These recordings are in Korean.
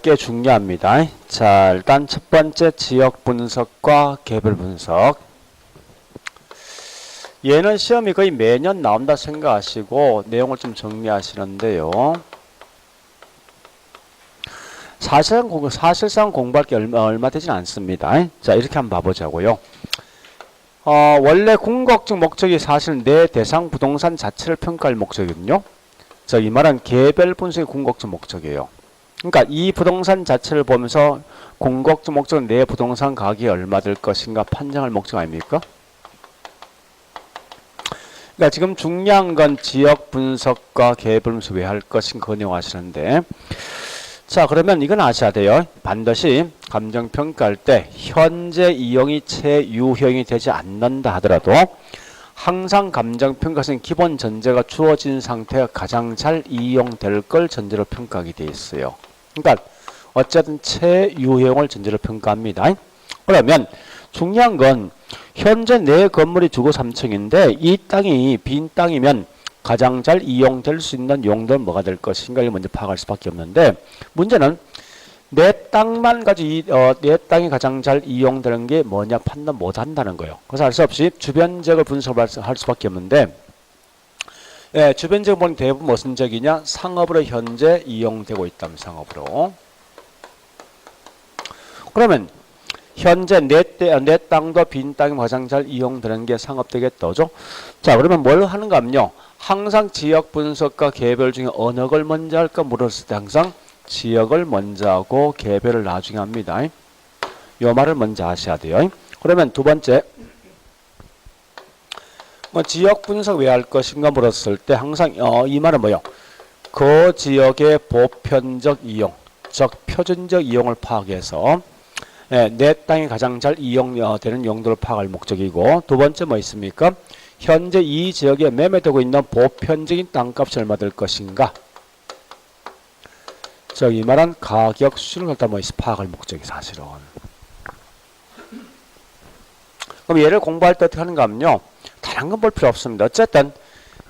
꽤 중요합니다. 자, 일단 첫 번째 지역 분석과 개별 분석. 얘는 시험이 거의 매년 나온다 생각하시고 내용을 좀 정리하시는데요. 사실상 공부할 게 얼마 되진 않습니다. 자, 이렇게 한번 봐보자고요. 원래 궁극적 목적이 사실 내 대상 부동산 자체를 평가할 목적이거든요. 자, 이 말은 개별 분석의 궁극적 목적이에요. 그러니까 이 부동산 자체를 보면서 궁극적 목적은 내 부동산 가격이 얼마 될 것인가 판정할 목적 아닙니까? 그러니까 지금 중요한 건 지역 분석과 개별 분석 왜 할 것인가 그 내용 하시는데, 자, 그러면 이건 아셔야 돼요. 반드시 감정평가할 때 현재 이용이 최유효용이 되지 않는다 하더라도 항상 감정평가에서는 기본 전제가 주어진 상태가 가장 잘 이용될 걸 전제로 평가하게 되어 있어요. 그러니까 어쨌든 최유효용을 전제로 평가합니다. 그러면 중요한 건 현재 내 건물이 주거 3층인데 이 땅이 빈 땅이면 가장 잘 이용될 수 있는 용도는 뭐가 될 것인가를 먼저 파악할 수밖에 없는데, 문제는 내 땅만 가지고 내 땅이 가장 잘 이용되는 게 뭐냐 판단 못 한다는 거예요. 그래서 할 수 없이 주변 지역을 분석할 수밖에 없는데, 주변 지역 보면 대부분 무슨 지역이냐? 상업으로 현재 이용되고 있다면 상업으로. 그러면 현재 내 땅도 빈 땅이 가장 잘 이용되는 게 상업 되겠죠. 자, 그러면 뭘 하는가 하면요. 항상 지역 분석과 개별 중에 어느 걸 먼저 할까 물었을 때 항상 지역을 먼저 하고 개별을 나중에 합니다. 요 말을 먼저 하셔야 돼요. 그러면 두 번째, 지역 분석 왜 할 것인가 물었을 때 항상 이 말은 뭐요? 그 지역의 보편적 이용, 즉 표준적 이용을 파악해서 내 땅이 가장 잘 이용되는 용도를 파악할 목적이고, 두 번째 뭐 있습니까? 현재 이 지역에 매매되고 있는 보편적인 땅값이 얼마 될 것인가? 즉, 이 말은 가격 수준을 갖다 파악할 목적이 사실은. 그럼 얘를 공부할 때 어떻게 하는가 하면요. 다른 건 볼 필요 없습니다. 어쨌든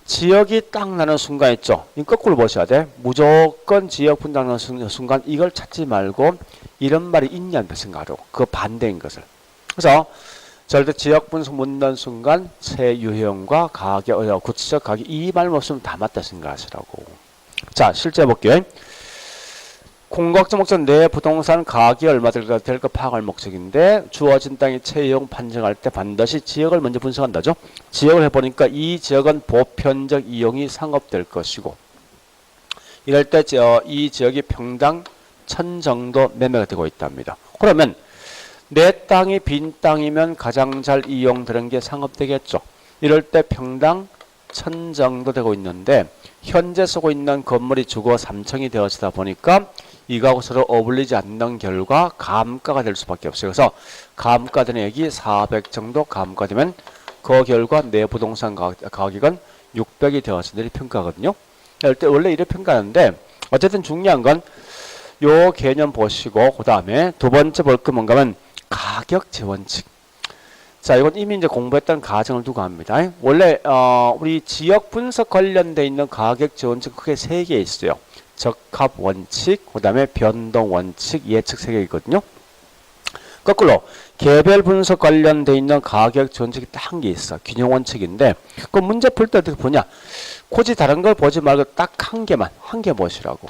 지역이 딱 나는 순간 있죠. 이 거꾸로 보셔야 돼. 무조건 지역 분당 나는 순간 이걸 찾지 말고 이런 말이 있냐는 생각하라고. 그 반대인 것을. 그래서 절대 지역 분석 묻는 순간 최유효용과 가격, 구체적 가격 이 말만 없으면 다 맞다 생각하시라고. 자, 실제 볼게요. 궁극적 목적은 내 부동산 가격이 얼마 될까 파악할 목적인데, 주어진 땅의 최유효용 판정할 때 반드시 지역을 먼저 분석한다죠. 지역을 해보니까 이 지역은 보편적 이용이 상업될 것이고, 이럴 때 이 지역이 평당 1000 정도 매매가 되고 있답니다. 그러면 내 땅이 빈 땅이면 가장 잘 이용되는 게 상업되겠죠. 이럴 때 평당 1000 정도 되고 있는데 현재 쓰고 있는 건물이 주거 3층이 되어지다 보니까 이거하고 서로 어울리지 않는 결과 감가가 될 수밖에 없어요. 그래서 감가되는 액이 400 정도 감가되면 그 결과 내 부동산 가격은 600이 되어서 내리 평가거든요. 이럴 때 원래 이래 평가하는데, 어쨌든 중요한 건 요 개념 보시고 그 다음에 두 번째 볼 거 뭔가 하면 가격 재원칙. 자, 이건 이미 이제 공부했던 가정을 두고 합니다. 원래 우리 지역 분석 관련돼 있는 가격 재원칙 크게 3개 있어요. 적합 원칙, 그 다음에 변동 원칙, 예측 3개 있거든요. 거꾸로 개별 분석 관련돼 있는 가격 재원칙이 딱 한 개 있어. 균형 원칙인데 그 문제 풀 때 어떻게 보냐? 굳이 다른 걸 보지 말고 딱 한 개 보시라고.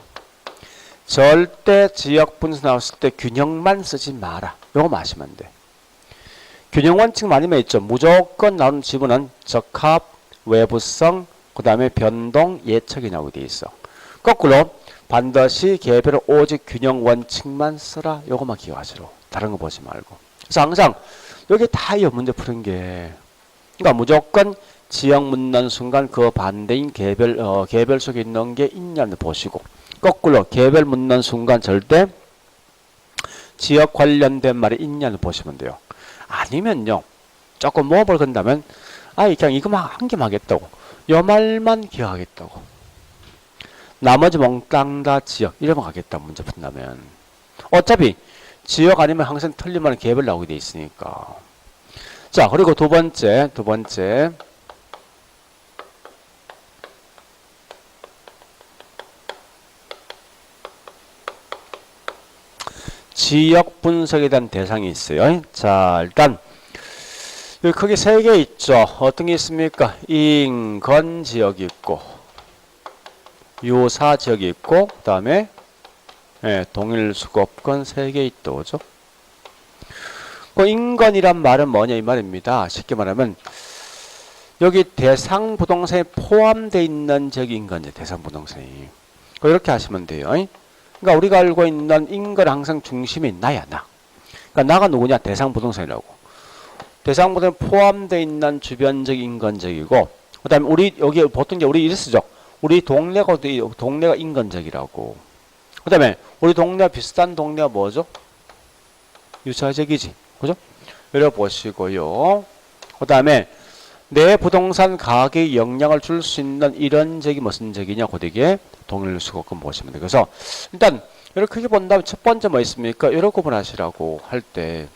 절대 지역 분석 나왔을 때 균형만 쓰지 마라. 요거 마시면 돼. 균형 원칙 많이 있죠. 무조건 나오는 지문은 적합, 외부성, 그 다음에 변동, 예측이라고 되어 있어. 거꾸로 반드시 개별 오직 균형 원칙만 쓰라. 요거만 기억하시라고. 다른 거 보지 말고. 그래서 항상 여기 다 이 문제 푸는 게, 그러니까 무조건 지역 묻는 순간 그 반대인 개별 속에 있는 게 있냐는 보시고, 거꾸로 개별 묻는 순간 절대 지역 관련된 말이 있냐는 보시면 돼요. 아니면요, 조금 모험을 건다면 그냥 이거만 한 개만 하겠다고, 요 말만 기억하겠다고, 나머지 몽땅 다 지역 이러면 가겠다. 문제 푼다면 어차피 지역 아니면 항상 틀리면 개별 나오게 돼 있으니까. 자, 그리고 두 번째 지역 분석에 대한 대상이 있어요. 자, 일단 여기 크게 세 개 있죠. 어떤 게 있습니까? 인건 지역이 있고 유사 지역이 있고 그 다음에 동일 수급권 세 개 있다. 그죠? 그 인건이란 말은 뭐냐 이 말입니다. 쉽게 말하면 여기 대상 부동산에 포함되어 있는 지역이 인건지 대상 부동산이. 이렇게 하시면 돼요. 그러니까 우리가 알고 있는 인건 항상 중심이 나야 나. 그러니까 나가 누구냐? 대상 부동산이라고. 대상 부동산에 포함되어 있는 주변적 인건적이고 그다음에 우리 여기 보통 이제 우리 이래 쓰죠. 우리 동네가 인건적이라고. 그다음에 우리 동네와 비슷한 동네가 뭐죠? 유사적이지. 그죠? 이렇게 보시고요. 그다음에 내 부동산 가격에 영향을 줄 수 있는 이런 적이 무슨 적이냐? 고되게 동일 수급권 보시면 돼요. 그래서 일단 이렇게 크게 본다면 첫 번째 뭐 있습니까? 이렇게 구분하시라고 할 때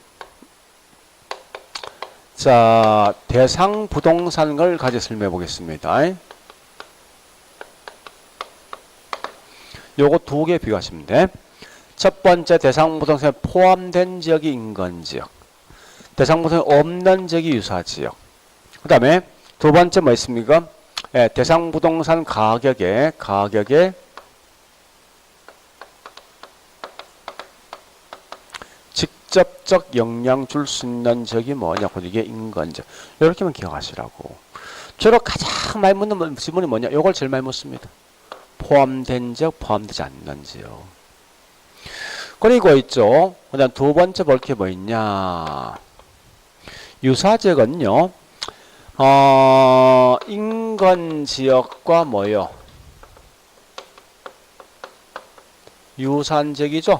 자, 대상 부동산을 가지고 설명해 보겠습니다. 요거 두 개 비교하시면 돼. 첫 번째 대상 부동산에 포함된 지역이 인건 지역. 대상 부동산에 없는 지역이 유사 지역. 그 다음에 두 번째 뭐 있습니까? 대상 부동산 가격에 직접적 영향 줄 수 있는 적이 뭐냐고 이게 인건적. 이렇게만 기억하시라고. 주로 가장 많이 묻는 질문이 뭐냐? 이걸 제일 많이 묻습니다. 포함된 지역, 포함되지 않는 지역. 그리고 있죠. 그다음 두 번째 볼 게 뭐 있냐? 유사 지역은요. 인건 지역과 뭐요? 유사한 지역이죠.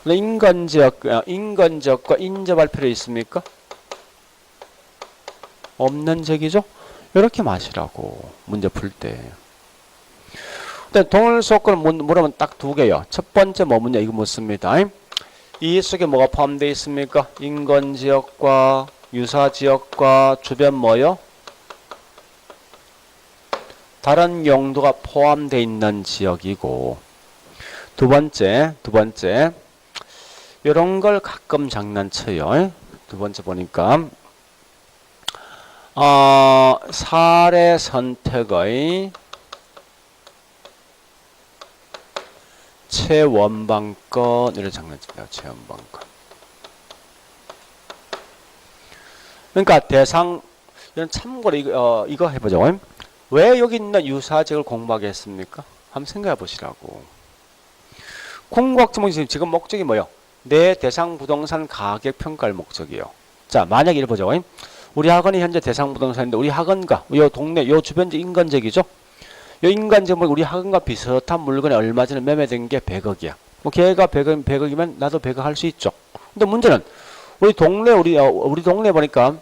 인건 지역과 인접할 필요 있습니까? 없는 지역이죠. 이렇게 마시라고 문제 풀 때. 일단 동일 수급권을 물으면 딱 두 개요. 첫 번째 뭐 묻냐 이거 묻습니다. 이 속에 뭐가 포함되어 있습니까? 인건 지역과 유사 지역과 주변 뭐요? 다른 용도가 포함되어 있는 지역이고 두 번째 이런 걸 가끔 장난쳐요. 두 번째 보니까 사례 선택의 최원방권 이런 장난칩니다. 최원방권. 그러니까 대상 이런 참고로 이거 해보죠. 왜 여기 있는 유사지역을 공부하겠습니까? 한번 생각해 보시라고. 공부학 지금 목적이 뭐예요? 내 대상 부동산 가격 평가할 목적이에요. 자, 만약에 이래 보죠. 우리 학원이 현재 대상 부동산인데 우리 학원과 요 동네 요 주변지 인건적이죠. 요 인건적 우리 학원과 비슷한 물건이 얼마 전에 매매된 게 100억이야. 뭐 걔가 100억이면 나도 100억 할 수 있죠. 근데 문제는 우리 동네 보니까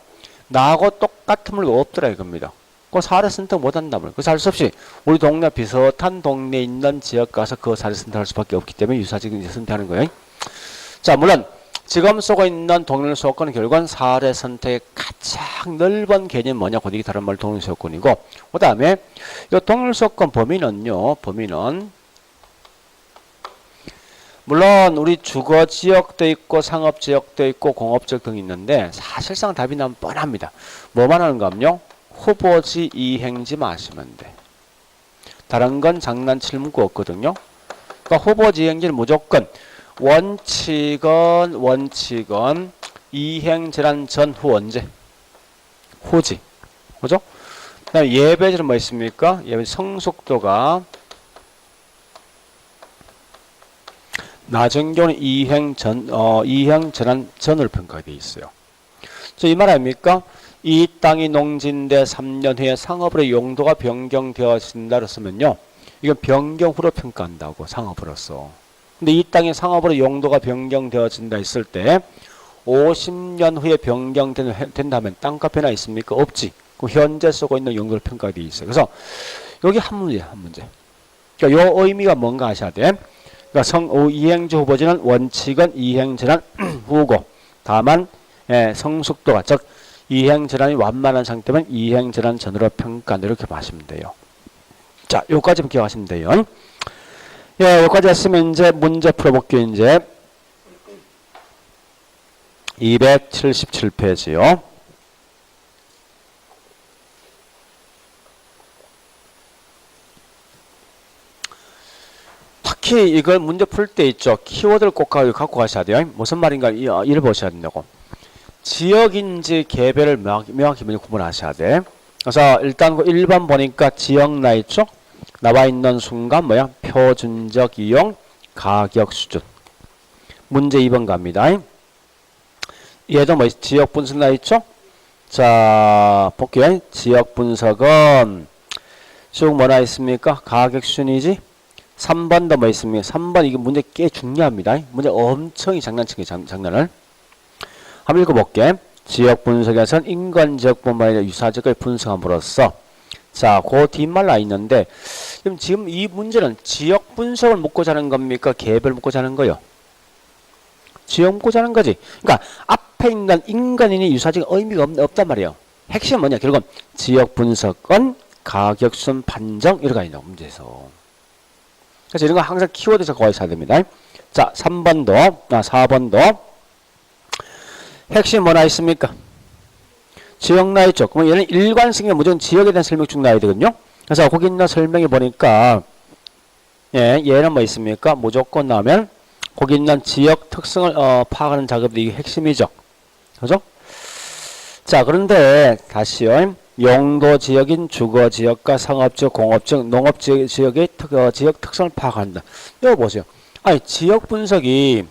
나하고 똑같은 물건 없더라 이겁니다. 그 사례 선택 못 한다면 그 살 수 없이 우리 동네 비슷한 동네에 있는 지역 가서 그 사례 선택할 수밖에 없기 때문에 유사지역 선택하는 거예요. 자, 물론 지금 쓰고 있는 동일 수급권은 결국은 사례 선택의 가장 넓은 개념이 뭐냐? 곧 이게 다른 말 동일 수급권이고 그 다음에 이 동일 수급권 범위는요. 물론 우리 주거지역도 있고 상업지역도 있고 공업지역 등이 있는데 사실상 답이 나면 뻔합니다. 뭐만 하는가 하면요. 후보지 이행지 마시면 돼. 다른 건 장난칠 문구 없거든요. 그러니까 후보지 이행지는 무조건 원칙은 이행질한 전후 언제? 후지. 그죠? 그 다음에 예배지는 뭐 있습니까? 예배 성숙도가 낮은 경우는 이행 전환 전을 평가되어 있어요. 이 말 아닙니까? 이 땅이 농지인데 3년 후에 상업으로 용도가 변경되어진다 그랬으면요. 이건 변경 후로 평가한다고 상업으로서. 근데 이 땅이 상업으로 용도가 변경되어진다 했을 때 50년 후에 변경된다면 땅값 변화 있습니까? 없지. 그럼 현재 쓰고 있는 용도를 평가되어 있어요. 그래서 여기 한 문제. 그러니까 요 의미가 뭔가 하셔야 돼. 그러니까 이행주 후보지는 원칙은 이행전환 후고 다만 성숙도가 즉 이행전환이 완만한 상태면 이행전환 전으로 평가한다 이렇게 마시면 돼요. 자, 요까지만 기억하시면 돼요. 예, 여기까지 했으면 이제 문제 풀어볼게요. 이제 277페이지요. 특히 이걸 문제 풀 때 있죠. 키워드를 꼭 갖고 가셔야 돼요. 무슨 말인가 이를 보셔야 된다고. 지역인지 개별을 명확히 구분하셔야 돼. 그래서 일단 1번 보니까 지역 나 있죠. 나와 있는 순간 뭐야? 표준적 이용 가격 수준. 문제 2번 갑니다. 얘도 뭐 지역 분석 나 있죠? 자, 볼게요. 지역 분석은 쭉 뭐나 있습니까? 가격 수준이지. 3번도 뭐 있습니까? 3번 이게 문제 꽤 중요합니다. 문제 엄청 장난치기 장난을. 한번 읽어볼게. 지역 분석에서는 인근 지역뿐만 아니라 유사지역을 분석함으로써 자, 그 뒷말 나 있는데 그럼 지금 이 문제는 지역 분석을 묻고자 하는 겁니까? 개별 묻고자 하는 거요? 지역 묻고자 하는 거지. 그러니까 앞에 있는 인간인이 유사지가 의미가 없단 말이에요. 핵심은 뭐냐? 결국은 지역 분석은 가격순 판정 이렇게 가야 된다고 문제에서. 그래서 이런 거 항상 키워드 적어야 됩니다. 자, 4번도 핵심 뭐나 있습니까? 지역 나 있죠. 그러면 얘는 일관성이 무조건 지역에 대한 설명 쭉 나와야 되거든요. 그래서 거기 있는 설명해 보니까 예, 얘는 뭐 있습니까? 무조건 나오면 거기 있는 지역 특성을 파악하는 작업이 이게 핵심이죠. 그죠? 자, 그런데 다시요. 용도 지역인 주거 지역과 상업 지역, 공업 지역, 농업 지역의 지역 특성을 파악한다. 이거 보세요. 아니, 지역 분석이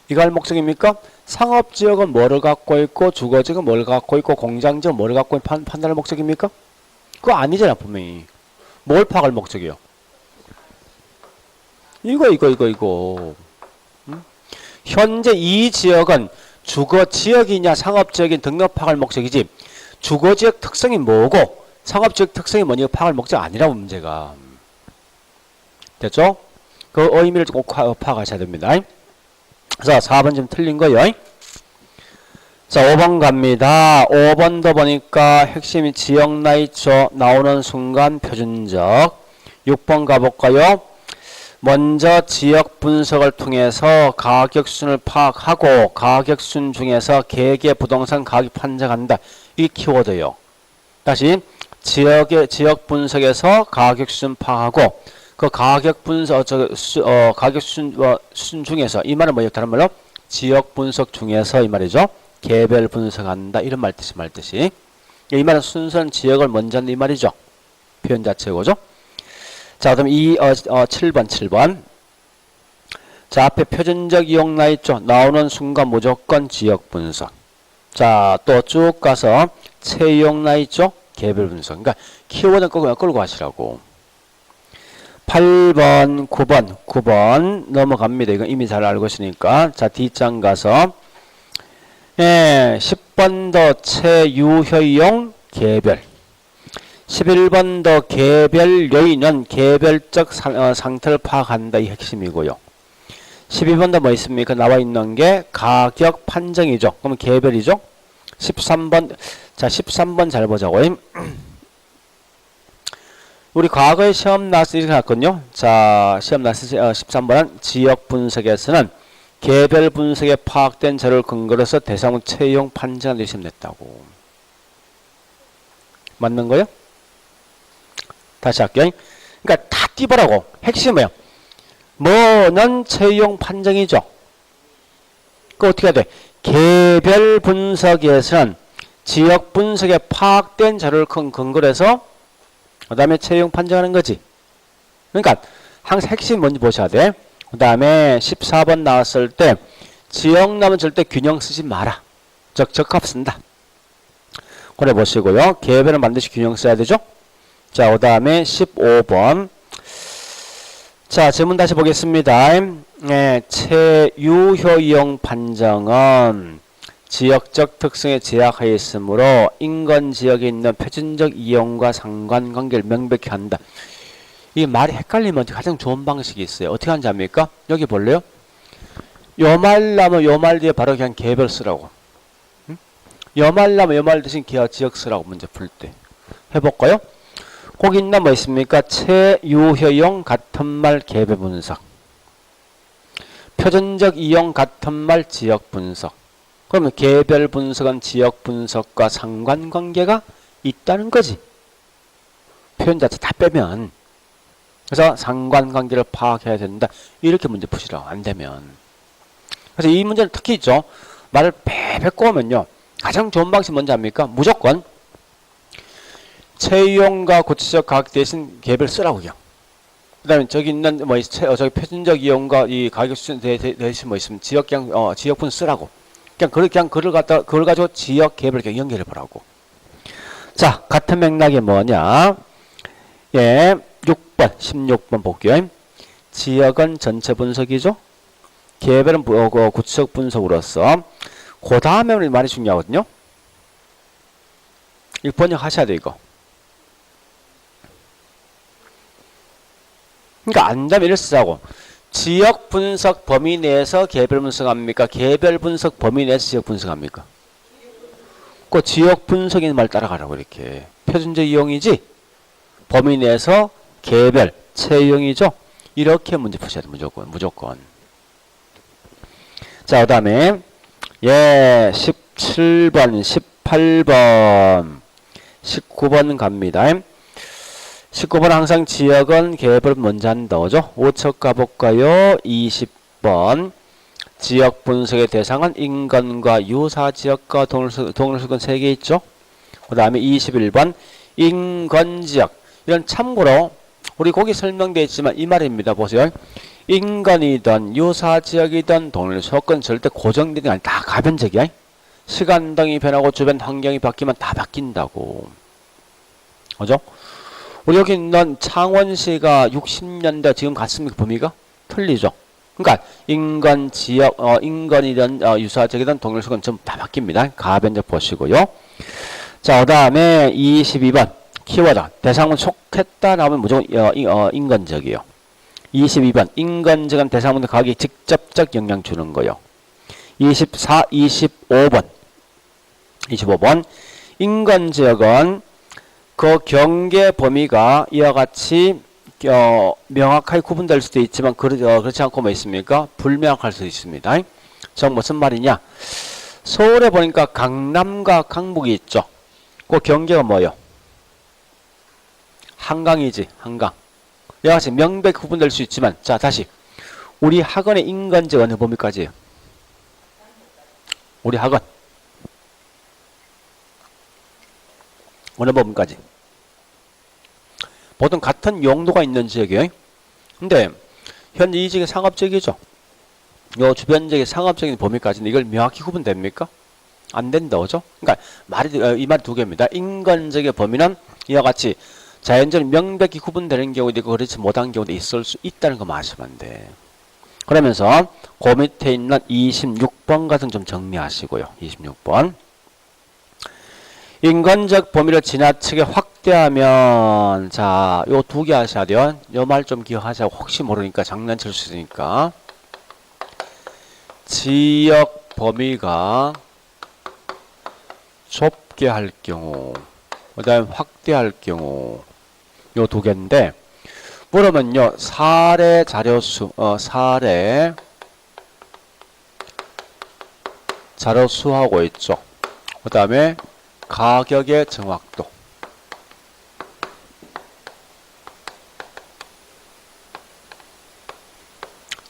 이거 할 목적입니까? 상업 지역은 뭐를 갖고 있고 주거 지역은 뭘 갖고 있고 공장 지역은 뭘 갖고 있고 판단할 목적입니까? 그거 아니잖아, 분명히. 뭘 파악할 목적이요? 이거. 응? 현재 이 지역은 주거 지역이냐 상업 지역인 등록 파악할 목적이지 주거 지역 특성이 뭐고 상업 지역 특성이 뭐냐 파악할 목적 아니라고 문제가. 됐죠? 그 의미를 꼭 파악하셔야 됩니다. 그래서 4번 좀 틀린 거요. 자, 5번 갑니다. 5번도 보니까 핵심이 지역 나 있죠. 나오는 순간 표준적. 6번 가볼까요? 먼저 지역 분석을 통해서 가격 수준을 파악하고 가격 수준 중에서 개개 부동산 가격 판정한다. 이게 키워드예요. 다시 지역 분석에서 가격 수준 파악하고 그 가격 분석 가격 수준 중에서 이 말은 뭐예요? 다른 말로 지역 분석 중에서 이 말이죠. 개별 분석한다. 이런 말뜻이. 이 말은 순서는 지역을 먼저 한다 이 말이죠. 표현 자체고죠. 자, 그럼 7번. 자, 앞에 표준적 이용 나 있죠. 나오는 순간 무조건 지역 분석. 자, 또 쭉 가서 채용 나 있죠. 개별 분석. 그러니까 키워드는 끌고 가시라고. 8번, 9번 넘어갑니다. 이건 이미 잘 알고 있으니까. 자, D장 가서 10번도 채유효용 개별. 11번도 개별 요인은 개별적 상태를 파악한다. 이 핵심이고요. 12번도 뭐 있습니까? 나와 있는 게 가격 판정이죠. 그러면 개별이죠. 13번, 자, 13번 잘 보자고요. 우리 과거에 시험 나왔을 때 나왔거든요. 자, 시험 나왔을 때 13번은 지역 분석에서는 개별 분석에 파악된 자료를 근거로 해서 대상은 채용 판정을 내시면 됐다고. 맞는 거요? 다시 할게요. 그러니까 다 띠보라고. 핵심은 뭐예요? 뭐는 채용 판정이죠. 그 어떻게 해야 돼? 개별 분석에서는 지역 분석에 파악된 자료를 근거로 해서 그 다음에 채용 판정하는 거지. 그러니까 항상 핵심 먼저 보셔야 돼. 그 다음에 14번 나왔을 때 지역 나면 절대 균형 쓰지 마라. 적합 쓴다. 그래 보시고요. 개별은 반드시 균형 써야 되죠. 자, 그 다음에 15번. 자, 질문 다시 보겠습니다. 채유효 이용 판정은 지역적 특성에 제약하여 있으므로 인근 지역에 있는 표준적 이용과 상관관계를 명백히 한다. 이 말이 헷갈리면 가장 좋은 방식이 있어요. 어떻게 하는지 압니까? 여기 볼래요? 요 말 나면 요 말 뒤에 바로 그냥 개별 쓰라고. 응? 요 말 나면 요 말 대신 지역 쓰라고 문제 풀 때. 해볼까요? 거기 있나 뭐 있습니까? 채유효용 같은 말 개별 분석. 표준적 이용 같은 말 지역 분석. 그러면 개별 분석은 지역 분석과 상관관계가 있다는 거지. 표현 자체 다 빼면. 그래서 상관관계를 파악해야 된다. 이렇게 문제 푸시라고 안 되면. 그래서 이 문제는 특히 있죠. 말을 빼빼 꼬으면요. 가장 좋은 방식이 뭔지 압니까? 무조건 채용과 구체적 가격 대신 갭을 쓰라고 그냥. 그 다음에 저기 있는 저기 표준적 이용과 이 가격 수준 대신 있으면 지역 그냥 지역분 쓰라고. 그냥 그걸 가지고 지역 갭을 그냥 연결해 보라고. 자, 같은 맥락이 뭐냐? 예, 6번, 16번 볼게요. 지역은 전체 분석이죠. 갭은 구체적 분석으로서. 그 다음에 말이 중요하거든요. 이 번역하셔야 돼, 이거. 그러니까 안다면 이를 쓰자고. 지역 분석 범위 내에서 개별 분석합니까? 개별 분석 범위 내에서 지역 분석합니까? 그 지역 분석인 말 따라가라고 이렇게. 표준적 이용이지? 범위 내에서 개별, 채용이죠? 이렇게 문제 푸셔야 돼, 무조건. 자, 그 다음에, 예, 17번, 18번, 19번 갑니다. 19번 항상 지역은 개별 먼저 한다. 그죠? 5척 가볼까요? 20번. 지역 분석의 대상은 인근과 유사 지역과 동일수건 3개 있죠? 그 다음에 21번. 인근 지역. 이런 참고로, 우리 거기 설명되어 있지만 이 말입니다. 보세요. 인근이든 유사 지역이든 동일수건 절대 고정되는 게 아니라 다 가변적이야. 시간 등이 변하고 주변 환경이 바뀌면 다 바뀐다고. 그죠? 우리 여기 있는 창원시가 60년대 지금 같습니까? 범위가? 틀리죠. 그러니까 인근 지역, 인근이든 유사지역이든 동일수건 전부 다 바뀝니다. 가변적 보시고요. 자, 그 다음에 22번 키워드. 대상문 속했다 나오면 무조건 인근적이에요. 22번 인근적은 대상문의 가격에 직접적 영향 주는 거요. 25번 인근지역은 그 경계 범위가 이와 같이 명확하게 구분될 수도 있지만 그렇지 않고 뭐 있습니까? 불명확할 수도 있습니다. 저 무슨 말이냐? 서울에 보니까 강남과 강북이 있죠. 그 경계가 뭐예요? 한강이지, 한강. 이와 같이 명백히 구분될 수 있지만, 자, 다시. 우리 학원의 인근지역 어느 범위까지예요? 우리 학원. 어느 범위까지? 보통 같은 용도가 있는 지역이에요. 근데 현재 이 지역이 상업지역이죠. 요 주변 지역의 상업적인 범위까지는 이걸 명확히 구분됩니까? 안 된다, 그죠? 그러니까 이 말이 두 개입니다. 인근지역의 범위는 이와 같이 자연적으로 명백히 구분되는 경우도 있고 그렇지 못한 경우도 있을 수 있다는 거 아시면 돼. 그러면서 그 밑에 있는 26번 같은 좀 정리하시고요. 26번. 인근적 범위를 지나치게 확대하면, 자, 요 두 개 하셔야 돼요. 요 말 좀 기억하자고. 혹시 모르니까 장난칠 수 있으니까. 지역 범위가 좁게 할 경우, 그 다음에 확대할 경우, 요 두 개인데, 물으면요, 사례 자료수, 사례 자료수하고 있죠. 그 다음에 가격의 정확도.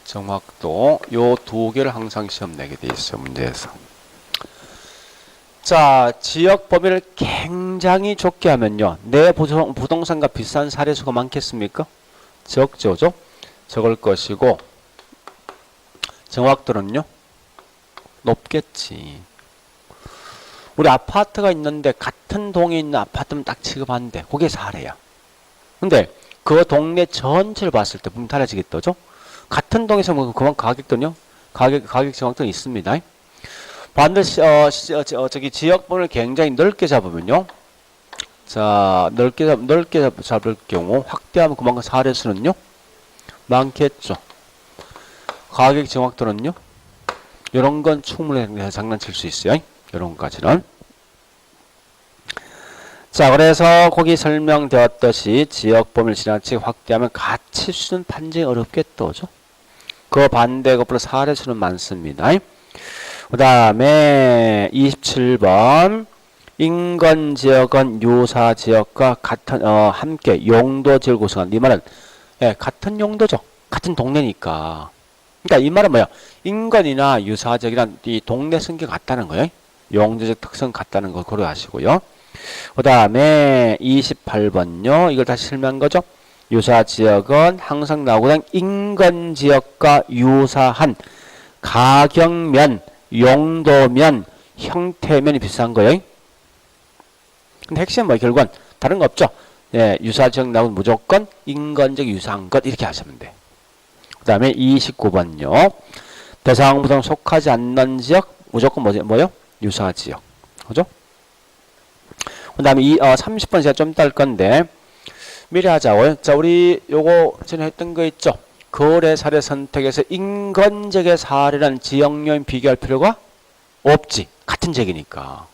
정확도. 요 두 개를 항상 시험 내게 돼 있어요. 문제에서. 자, 지역 범위를 굉장히 좁게 하면요. 내 부동산과 비슷한 사례수가 많겠습니까? 적죠. 적을 것이고, 정확도는요? 높겠지. 우리 아파트가 있는데 같은 동에 있는 아파트는 딱 취급하는데 그게 사례야. 근데 그 동네 전체를 봤을 때 보면 달라지겠죠? 같은 동에서 뭐 그만 가격도요? 가격 정확도는 있습니다. 반드시 저기 지역 범위를 굉장히 넓게 잡으면요. 자, 넓게 잡을 경우 확대하면 그만큼 사례수는요? 많겠죠. 가격 정확도는요? 이런 건 충분히 장난칠 수 있어요. 이런 것까지는. 자, 그래서 거기 설명되었듯이 지역 범위를 지나치게 확대하면 가치 수준 판정이 어렵겠죠. 그 반대 거꾸로 사례수는 많습니다. 그 다음에 27번 인건지역은 유사지역과 같은 함께 용도지역을 구성한 이 말은 같은 용도죠. 같은 동네니까. 그러니까 이 말은 뭐야? 인건이나 유사지역이란 이 동네 성격 같다는 거예요. 용도적 특성 같다는 걸 고려하시고요. 그 다음에 28번요. 이걸 다시 설명한 거죠. 유사지역은 항상 나오는 인건지역과 유사한 가격면, 용도면, 형태면이 비슷한 거예요. 근데 핵심은 뭐 결국은 다른 거 없죠. 유사지역 나오면 무조건 인건적 유사한 것 이렇게 하시면 돼. 그 다음에 29번요. 대상부동 속하지 않는 지역 무조건 뭐요? 유사지역. 그죠? 그 다음에 30번 제가 좀 딸 건데 미리 하자고요. 자, 우리 요거 전에 했던 거 있죠. 거래 사례 선택에서 인건적의 사례라는 지역요인 비교할 필요가 없지. 같은 지역이니까.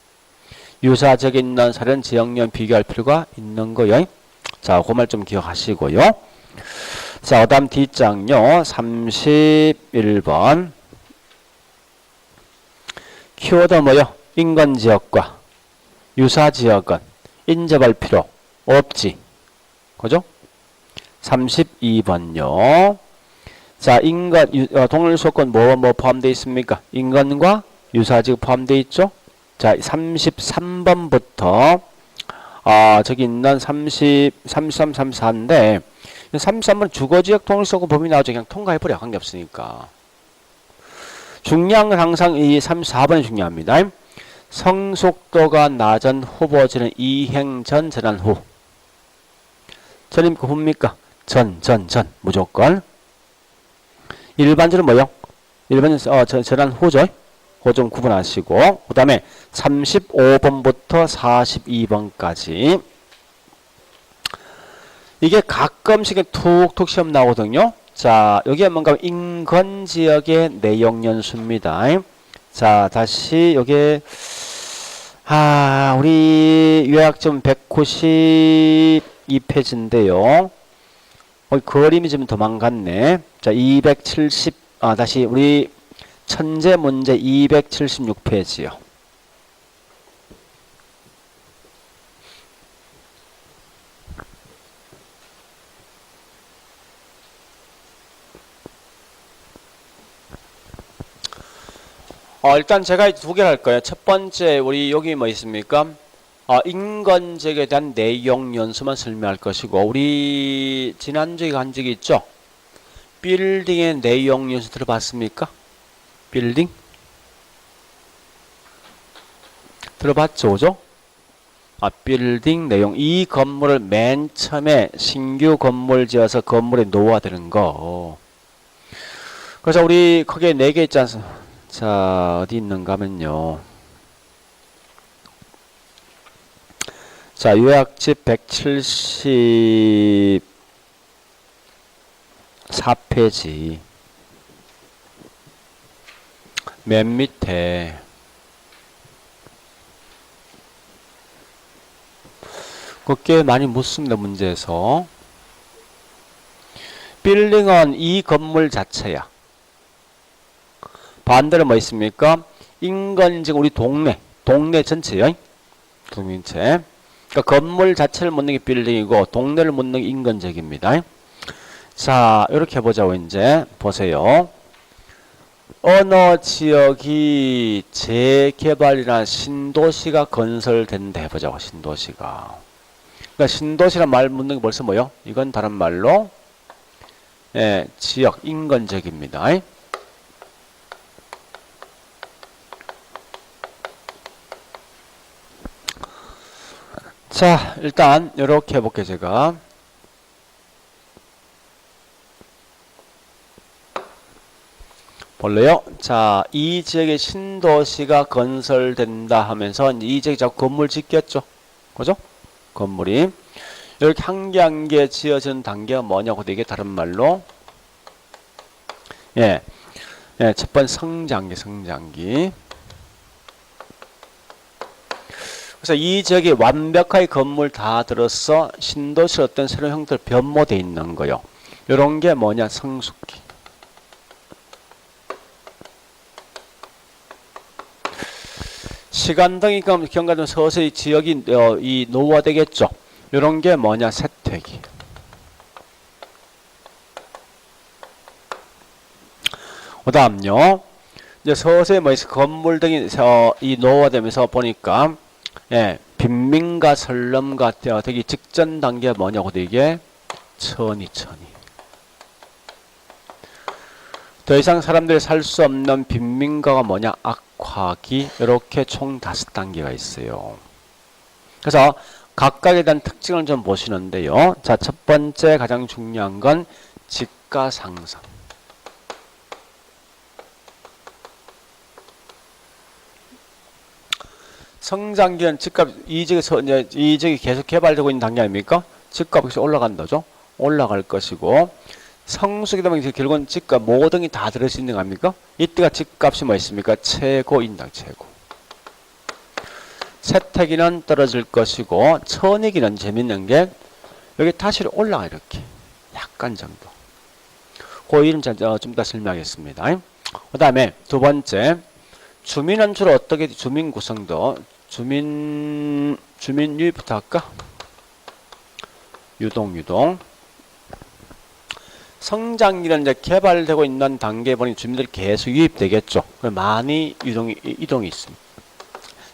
유사적에 있는 사례는 지역요인 비교할 필요가 있는 거요. 자, 그 말 좀 기억하시고요. 자, 그 다음 뒷장요. 31번. 키워드 뭐요? 인건지역과 유사지역은 인접할 필요 없지. 그죠? 32번요. 자, 동일 조건 뭐 포함되어 있습니까? 인건과 유사지역 포함되어 있죠? 자, 33번부터, 저기 있는 33, 34인데, 33번 주거지역 동일 조건 범위 나오죠. 그냥 통과해버려. 관계없으니까. 중요한 건 항상 이 34번이 중요합니다. 성숙도가 낮은 후보지는 이행 전, 전환 후. 전입니까? 후입니까? 전. 무조건. 일반적으로 뭐요? 일반적으로 전환 후죠. 그거 좀 구분하시고. 그 다음에 35번부터 42번까지. 이게 가끔씩 툭툭 시험 나오거든요. 자, 여기에 뭔가 인건지역의 내용연수입니다. 자, 다시 여기에 우리 요약점 192페이지인데요. 그림이 좀 도망갔네. 자, 270, 다시 우리 천재 문제 276페이지요. 일단 제가 두 개를 할 거예요. 첫 번째, 우리 여기 뭐 있습니까? 인건지역에 대한 내용 연수만 설명할 것이고, 우리 지난주에 한 적이 있죠? 빌딩의 내용 연수 들어봤습니까? 빌딩? 들어봤죠, 그죠? 빌딩 내용. 이 건물을 맨 처음에 신규 건물 지어서 건물에 노후화되는 거. 그래서 우리 거기에 4개 있지 않습니까? 자, 어디 있는가 하면요. 자, 요약집 174페이지. 맨 밑에. 꽤 많이 묻습니다, 문제에서. 빌딩은 이 건물 자체야. 반대로 뭐 있습니까? 인건지역 우리 동네 전체요. 동인체. 그러니까 건물 자체를 묻는 게 빌딩이고 동네를 묻는 게 인건지역입니다. 자, 이렇게 해보자고 이제 보세요. 어느 지역이 재개발이나 신도시가 건설된다 해보자고. 신도시가. 그러니까 신도시란 말 묻는 게 벌써 뭐요? 이건 다른 말로 지역 인건지역입니다. 자, 일단 이렇게 해볼게요. 제가 볼래요? 자, 이 지역에 신도시가 건설된다 하면서 이 지역에 자꾸 건물 짓겠죠. 그죠? 건물이 이렇게 한 개 한 개 지어지는 단계가 뭐냐고. 이게 다른 말로 첫 번째 성장기. 그래서 이 지역에 완벽하게 건물 다 들어서 신도시 어떤 새로운 형태로 변모되어 있는 거요. 이런 게 뭐냐? 성숙기. 시간 등이 경과되면 서서히 지역이 이 노후화되겠죠. 이런 게 뭐냐? 세택이. 그 다음요. 이제 서서히 뭐 건물 등이 이 노후화되면서 보니까 예, 빈민가 설럼가 되기 직전 단계가 뭐냐고 이게 천이. 더 이상 사람들이 살 수 없는 빈민가가 뭐냐? 악화기. 이렇게 총 5단계가 있어요. 그래서 각각에 대한 특징을 좀 보시는데요. 자, 첫 번째 가장 중요한 건 집가 상승. 성장기는 집값 이직이 계속 개발되고 있는 단계 아닙니까? 집값이 올라간다죠. 올라갈 것이고 성수기 되면 결국은 집값 모든 게 다 들을 수 있는 거 아닙니까? 이때가 집값이 뭐 있습니까? 최고인당 최고. 세택기는 떨어질 것이고 천이기는 재밌는 게 여기 다시 올라가 이렇게 약간 정도. 그 이름 좀 이따 설명하겠습니다. 그 다음에 두 번째 주민은 주로 어떻게 주민 구성도 주민 유입부터 할까? 유동. 성장기는 이제 개발되고 있는 단계에 보니 주민들이 계속 유입되겠죠. 많이 이동이 있습니다.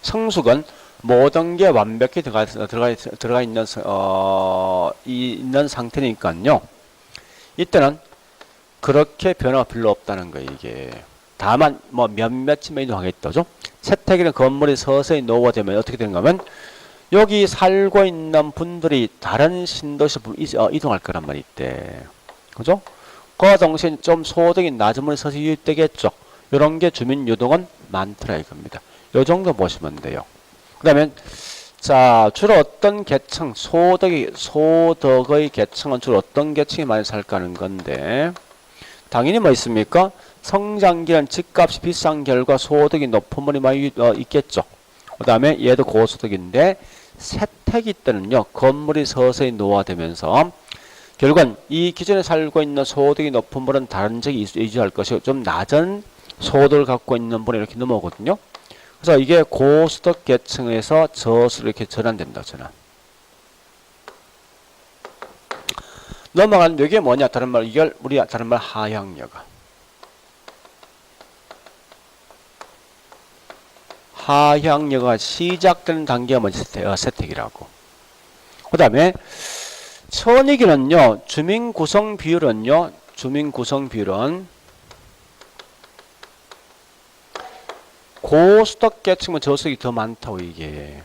성숙은 모든 게 완벽히 들어가 있는 있는 상태니까요. 이때는 그렇게 변화가 별로 없다는 거예요. 이게 다만 뭐 몇몇쯤 이동하겠다죠. 세택이는 건물이 서서히 노후화되면 어떻게 되는가 하면 여기 살고 있는 분들이 다른 신도시로 이동할 거란 말이 있대. 그죠? 그와 동시에 좀 소득이 낮은 분이 서서히 유입되겠죠. 이런 게 주민 유동은 많더라 이겁니다. 요 정도 보시면 돼요. 그 다음에 자 주로 어떤 계층 소득의 계층은 주로 어떤 계층이 많이 살까 하는 건데 당연히 뭐 있습니까? 성장기는 집값이 비싼 결과 소득이 높은 분이 많이 있겠죠. 그 다음에 얘도 고소득인데 세택이 때는요 건물이 서서히 노화되면서 결국은 이 기존에 살고 있는 소득이 높은 분은 다른 지역에 이주할 것이고 좀 낮은 소득을 갖고 있는 분이 이렇게 넘어오거든요. 그래서 이게 고소득 계층에서 저수로 이렇게 전환된다. 전환. 넘어간 이게 뭐냐? 다른 말 이걸 우리 다른 말 하향여가. 하향여가 시작되는 단계가 뭐지? 세택이라고. 그 다음에 천이기는요. 주민 구성 비율은 고수득 계층은 저수득이 더 많다고 이게.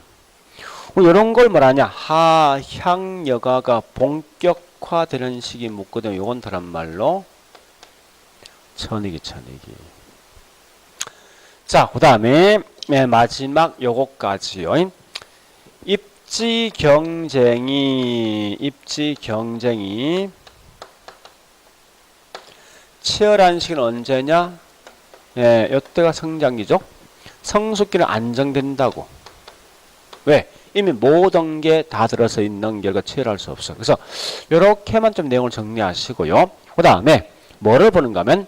이런 걸 말하냐? 하향여가가 본격화되는 시기 묻거든요. 요건 다른 말로 천이기. 자, 그 다음에 마지막 요거까지요. 입지 경쟁이 치열한 시기는 언제냐? 예, 요때가 성장기죠. 성숙기는 안정된다고. 왜? 이미 모든 게 다 들어서 있는 결과 치열할 수 없어. 그래서 요렇게만 좀 내용을 정리하시고요. 그 다음에 뭐를 보는가 하면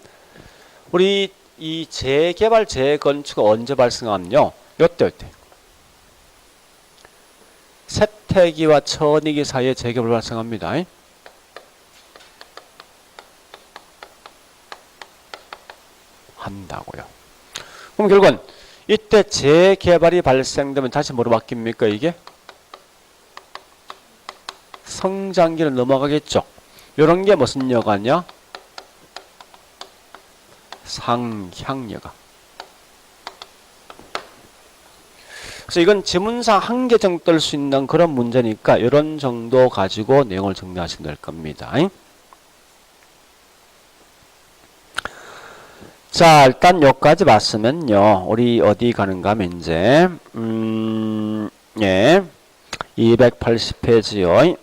우리 이 재개발 재건축은 언제 발생하면요. 요때 세택이와 천이기 사이에 재개발 발생합니다. 한다고요. 그럼 결국은 이때 재개발이 발생되면 다시 뭐로 바뀝니까? 이게 성장기를 넘어가겠죠. 이런 게 무슨 여가냐? 상향여가. 그래서 이건 지문상 한 개 정도 뜰 수 있는 그런 문제니까 이런 정도 가지고 내용을 정리하시면 될 겁니다. 자, 일단 여기까지 봤으면요. 우리 어디 가는가 하면 이제 280페이지요.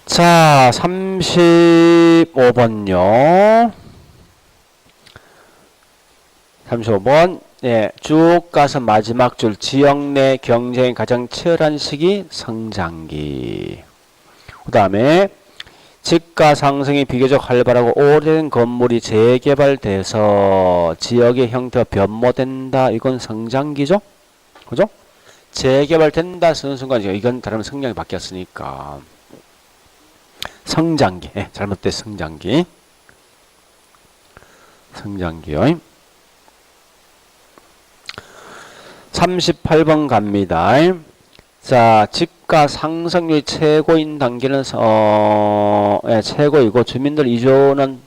자, 35번요. 35번 예, 쭉 가서 마지막 줄 지역 내 경쟁이 가장 치열한 시기 성장기. 그 다음에 집가 상승이 비교적 활발하고 오래된 건물이 재개발돼서 지역의 형태가 변모된다. 이건 성장기죠? 그죠? 재개발된다 쓰는 순간이죠. 이건 다른 성장이 바뀌었으니까. 성장기. 예, 잘못된 성장기. 성장기요. 38번 갑니다. 자, 집가 상승률 최고인 단계는 예, 최고이고 주민들 이주는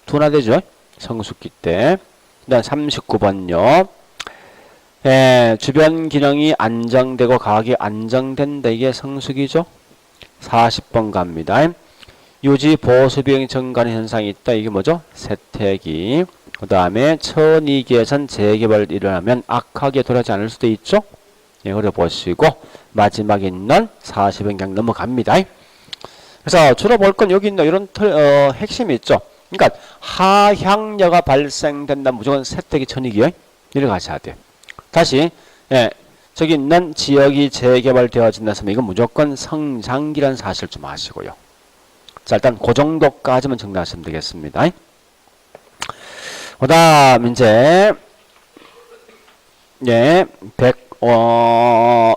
둔화되죠. 성숙기 때. 그다음 39번요. 예, 주변 기능이 안정되고 가격이 안정된다. 이게 성숙이죠. 40번 갑니다. 유지 보수 비용 증가하는 현상이 있다. 이게 뭐죠? 세태기. 그 다음에 천이기에선 재개발 일어나면 악하게 돌아가지 않을 수도 있죠. 예, 그래 보시고 마지막에 있는 40은 그냥 넘어갑니다. 그래서 주로 볼 건 여기 있는 이런 핵심이 있죠. 그러니까 하향여가 발생된다. 무조건 세태기 천이기요. 이렇게 가셔야 돼요. 다시 예, 저기 있는 지역이 재개발되어진다 하면 이건 무조건 성장기라는 사실 좀 아시고요. 자, 일단 그 정도까지만 정리하시면 되겠습니다. 그 다음 이제 예,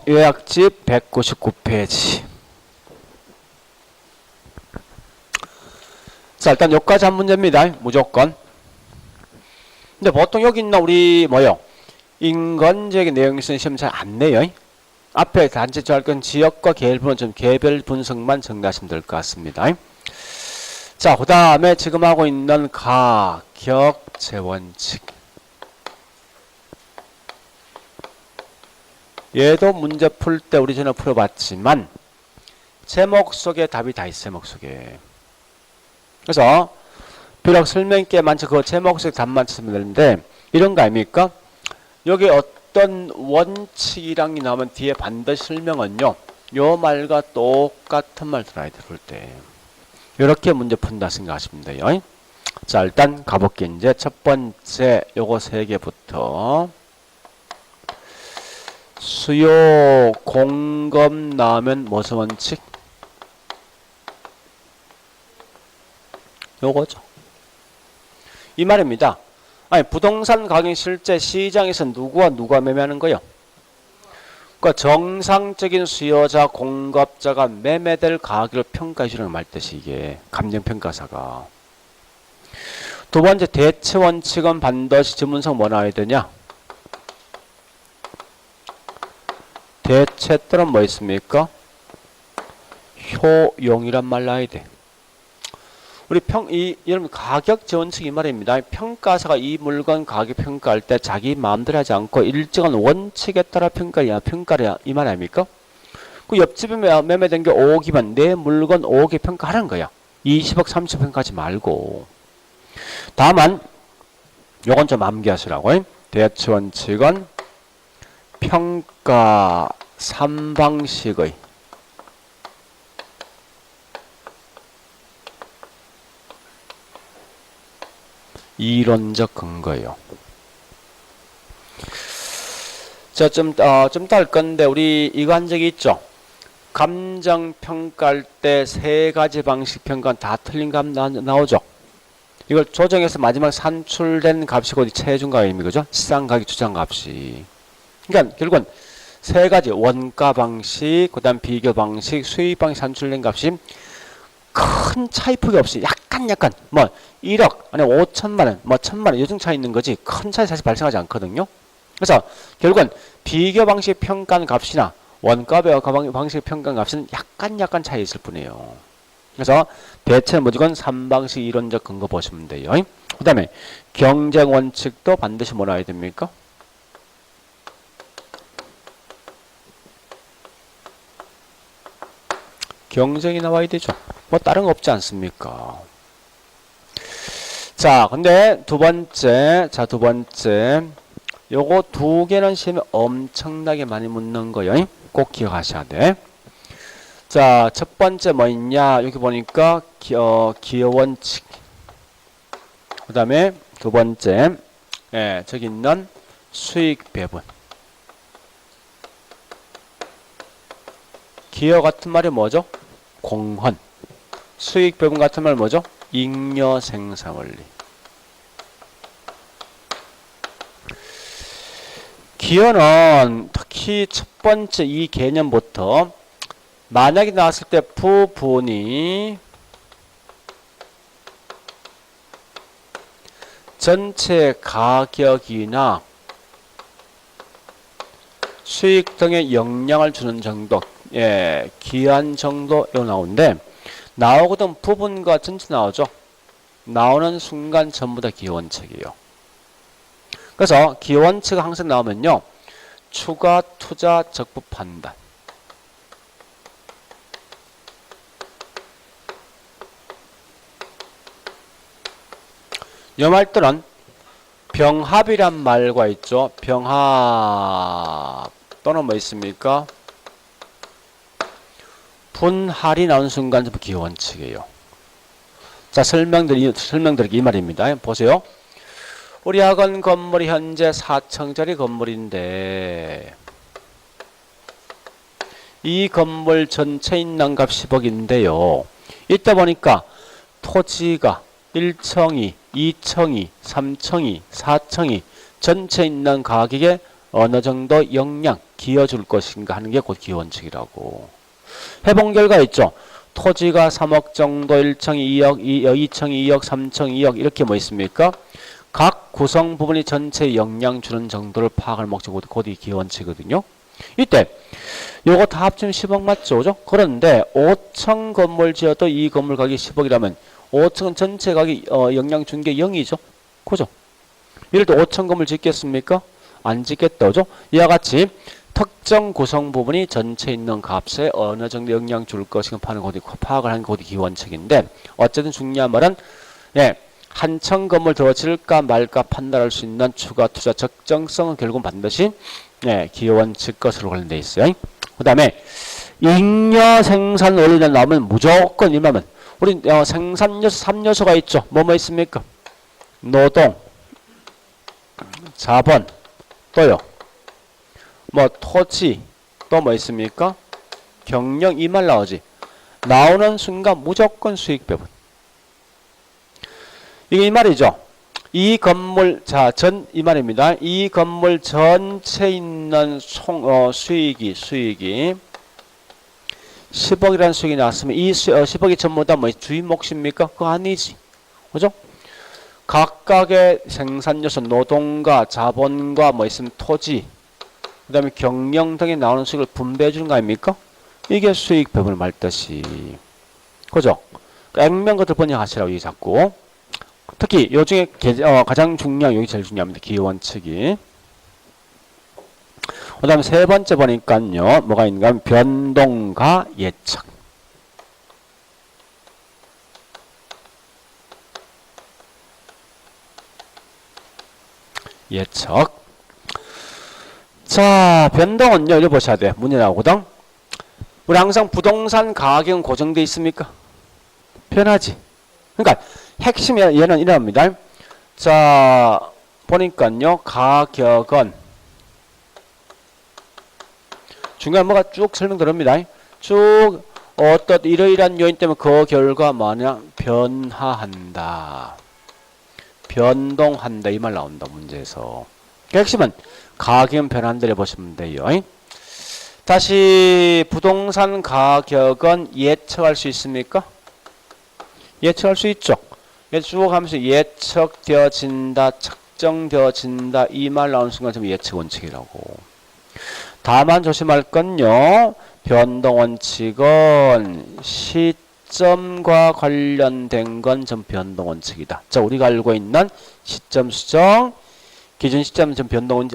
요약집 199페이지. 자, 일단 여기까지 한 문제입니다. 무조건. 근데 보통 여기 있나 우리 뭐요? 인건지역의 내용이 있으면 시험 잘 안 내요. 앞에 단지 할 건 지역과 개별 분석만 정리하시면 될 것 같습니다. 자, 그 다음에 지금 하고 있는 가격제 원칙. 얘도 문제 풀 때 우리 전에 풀어봤지만 제목 속에 답이 다 있어요. 제목 속에. 그래서 비록 설명이 꽤 많죠. 그 제목 속에 답만 쓰면 되는데 이런 거 아닙니까? 여기 어떤 원칙이랑이 나오면 뒤에 반드시 설명은요. 요 말과 똑같은 말 들어야 돼. 그럴 때. 이렇게 문제 푼다 생각하시면 돼요. 자, 일단 가볼게요. 이제 첫 번째 요거 세 개부터 수요 공급 나오면 무슨 원칙? 요거죠. 이 말입니다. 아니, 부동산 가격이 실제 시장에서 누가 매매하는 거요? 그러니까 정상적인 수요자, 공급자가 매매될 가격을 평가해 주는 말 뜻이 이게 감정평가사가. 두 번째 대체 원칙은 반드시 지문상 뭐 나와야 되냐? 대체 또는 뭐 있습니까? 효용이란 말 나와야 돼. 우리 여러분 가격제 원칙 이 말입니다. 평가사가 이 물건 가격 평가할 때 자기 마음대로 하지 않고 일정한 원칙에 따라 평가를 이 말 아닙니까? 그 옆집에 매매된 게 5억이면 내 물건 5억에 평가하는 거야. 20억, 30억 평가하지 말고. 다만 요건 좀 암기하시라고. 대체 원칙은 평가 3방식의 이론적 근거예요. 자, 좀 더 할 건데 우리 이거 한 적이 있죠. 감정 평가할 때 세 가지 방식 평가 다 틀린 값 나오죠. 이걸 조정해서 마지막 산출된 값이 곧 최종 가격입니다. 그죠? 시장 가격 추정 값이. 그러니까 결국은 세 가지 원가 방식, 그다음 비교 방식, 수익 방식 산출된 값이 큰 차이폭이 없이 약간 뭐 1억 아니 5천만 원, 뭐 1천만 원 요정 차이 있는 거지 큰 차이 사실 발생하지 않거든요. 그래서 결국은 비교 방식 평가한 값이나 원가 방식 평가한 값은 약간 차이 있을 뿐이에요. 그래서 대체 무조건 3방식 이론적 근거 보시면 돼요. 그 다음에 경쟁 원칙도 반드시 뭐 나와야 됩니까? 경쟁이 나와야 되죠. 뭐 다른 거 없지 않습니까? 자, 근데 두 번째 요거 두 개는 시험에 엄청나게 많이 묻는 거예요. 꼭 기억하셔야 돼. 자, 첫 번째 뭐 있냐? 여기 보니까 기여 원칙. 그 다음에 두 번째, 예, 저기 있는 수익 배분. 기여 같은 말이 뭐죠? 공헌. 수익 배분 같은 말 뭐죠? 잉여 생산 원리. 기여는 특히 첫 번째 이 개념부터 만약에 나왔을 때 부분이 전체 가격이나 수익 등에 영향을 주는 정도, 예, 기한 정도 이거 나오는데 나오거든 부분과 전체 나오죠. 나오는 순간 전부 다 기여원칙이에요. 그래서 기여원칙이 항상 나오면요, 추가 투자 적부 판단. 이 말들은 병합이란 말과 있죠. 병합 또는 뭐 있습니까? 분할이 나오는 순간 전부 기여원칙이에요. 자, 설명드리기 이 말입니다. 보세요. 우리 학원 건물이 현재 4층짜리 건물인데 이 건물 전체 있는 값 10억인데요. 이때 보니까 토지가 1층이, 2층이, 3층이, 4층이 전체 있는 가격에 어느 정도 영향, 기여줄 것인가 하는 게 곧 기여원칙이라고. 해본 결과 있죠. 토지가 3억 정도, 1층이 2억, 2층이 2억, 3층 2억 이렇게 뭐 있습니까? 각 구성 부분이 전체에 영향 주는 정도를 파악할 목적으로 곧이 기여원칙이거든요. 이때 요거 다 합치면 10억 맞죠? 그죠? 그런데 5층 건물 지어도 이 건물 가격이 10억이라면 5층은 전체 가격이 영향 준 게 0이죠? 그죠? 이럴 때 5층 건물 짓겠습니까? 안 짓겠다. 그죠? 이와 같이 특정 구성 부분이 전체 있는 값에 어느 정도 영향 줄 것인가 파악을 하는 게 곧이 기원칙인데, 어쨌든 중요한 말은, 예, 한 층 건물 더 지을까 말까 판단할 수 있는 추가 투자 적정성은 결국 반드시, 예, 기원칙 것으로 관련되어 있어요. 그 다음에, 잉여 생산 원리가 나오면 무조건 이만하면, 우리 생산 요소 3요소가 있죠. 뭐뭐 있습니까? 노동, 자본, 또요. 뭐 토지, 또 뭐 있습니까? 경영 이 말 나오지. 나오는 순간 무조건 수익 배분. 이게 이 말이죠. 이 건물 이 말입니다. 이 건물 전체 있는 수익이 10억이라는 수익이 나왔으면 이 10억이 전부 다 뭐 주인 몫입니까? 그거 아니지. 그죠? 각각의 생산 요소, 노동과 자본과 뭐 있으면 토지, 그 다음에 경영 등에 나오는 수익을 분배해 주는 거 아닙니까? 이게 수익 배분을 말듯이. 그죠? 액면 것들 번역하시라고 이 자꾸. 특히 요 중에 가장 중요한, 여기 제일 중요합니다. 기원칙이. 그 다음에 세 번째 보니까요, 뭐가 있는가 하면 변동과 예측. 예측. 자, 변동은요, 이렇게 보셔야 돼. 문제 나오거든. 우리 항상 부동산 가격은 고정되어 있습니까? 변하지. 그러니까 핵심이 얘는 이럽니다. 자, 보니까요, 가격은 중요한 뭐가 쭉 설명드립니다. 쭉 어떤 이러이러한 요인 때문에 그 결과 뭐냐? 변화한다. 변동한다. 이 말 나온다. 문제에서. 핵심은 가격은 변한다를 보시면 돼요. 다시 부동산 가격은 예측할 수 있습니까? 예측할 수 있죠. 쭉 하면서 예측되어진다, 측정되어진다 이 말 나오는 순간 좀 예측 원칙이라고. 다만 조심할 건요. 변동 원칙은 시점과 관련된 건 좀 변동 원칙이다. 자, 우리가 알고 있는 시점 수정, 기준 시점은 좀 변동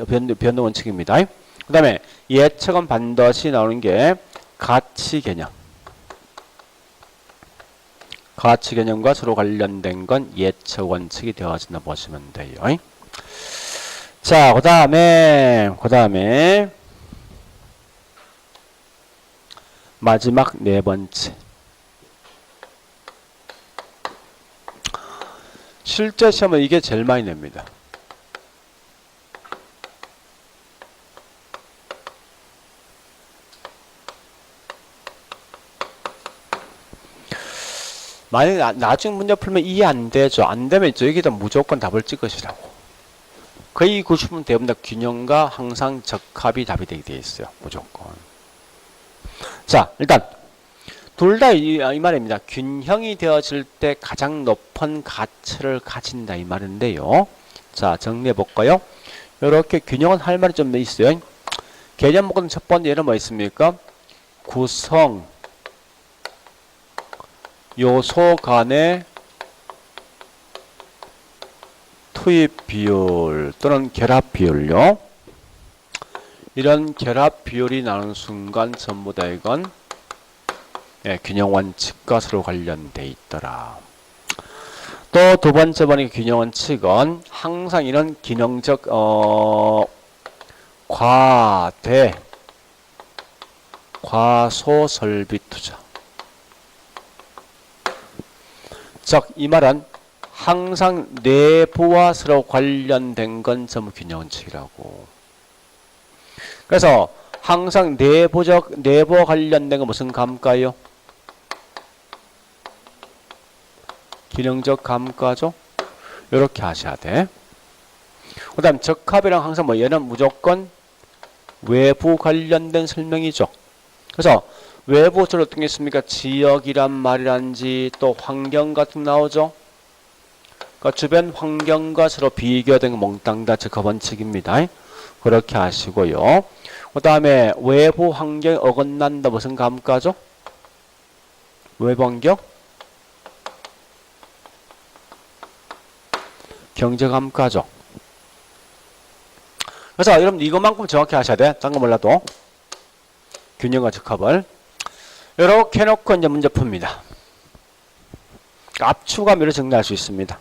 원칙입니다. 그 다음에 예측은 반드시 나오는 게 가치 개념. 가치 개념과 서로 관련된 건 예측 원칙이 되어진다 보시면 돼요. 자, 그 다음에 마지막 네 번째. 실제 시험은 이게 제일 많이 냅니다. 만약에 나중 문제 풀면 이해 안 되죠. 안 되면 여기다 무조건 답을 찍으시라고. 거의 90분 대부분 다 균형과 항상 적합이 답이 되게 되어 있어요. 무조건. 자, 일단 둘 다 이 말입니다. 균형이 되어질 때 가장 높은 가치를 가진다 이 말인데요. 자, 정리해 볼까요? 이렇게 균형은 할 말이 좀 있어요. 개념 목은 첫 번째 예는 뭐 있습니까? 구성 요소 간의 투입 비율 또는 결합 비율요. 이런 결합 비율이 나는 순간 전부 다 이건 균형 원칙과 서로 관련돼 있더라. 또 두 번째 보니까 균형 원칙은 항상 이런 기능적 과대 과소 설비 투자. 즉 이 말은 항상 내부와 서로 관련된 건 전부 균형 원칙이라고. 그래서 항상 내부와 관련된 건 무슨 감가요? 기능적 감가죠. 이렇게 하셔야 돼. 그 다음 적합이랑 항상 뭐 얘는 무조건 외부 관련된 설명이죠. 그래서 외부 저로 어떤 게 있습니까? 지역이란 말이란지 또 환경 같은 거 나오죠. 그러니까 주변 환경과 서로 비교된 거 몽땅 다 적합 원칙입니다. 그렇게 하시고요. 그 다음에 외부 환경에 어긋난다 무슨 감가죠? 외부 환경? 경제 감가죠. 그래서 여러분 이것만큼 정확히 하셔야 돼. 딴 거 몰라도. 균형과 적합을. 이렇게 해놓고 이제 문제 풉니다. 압축하면 정리할 수 있습니다.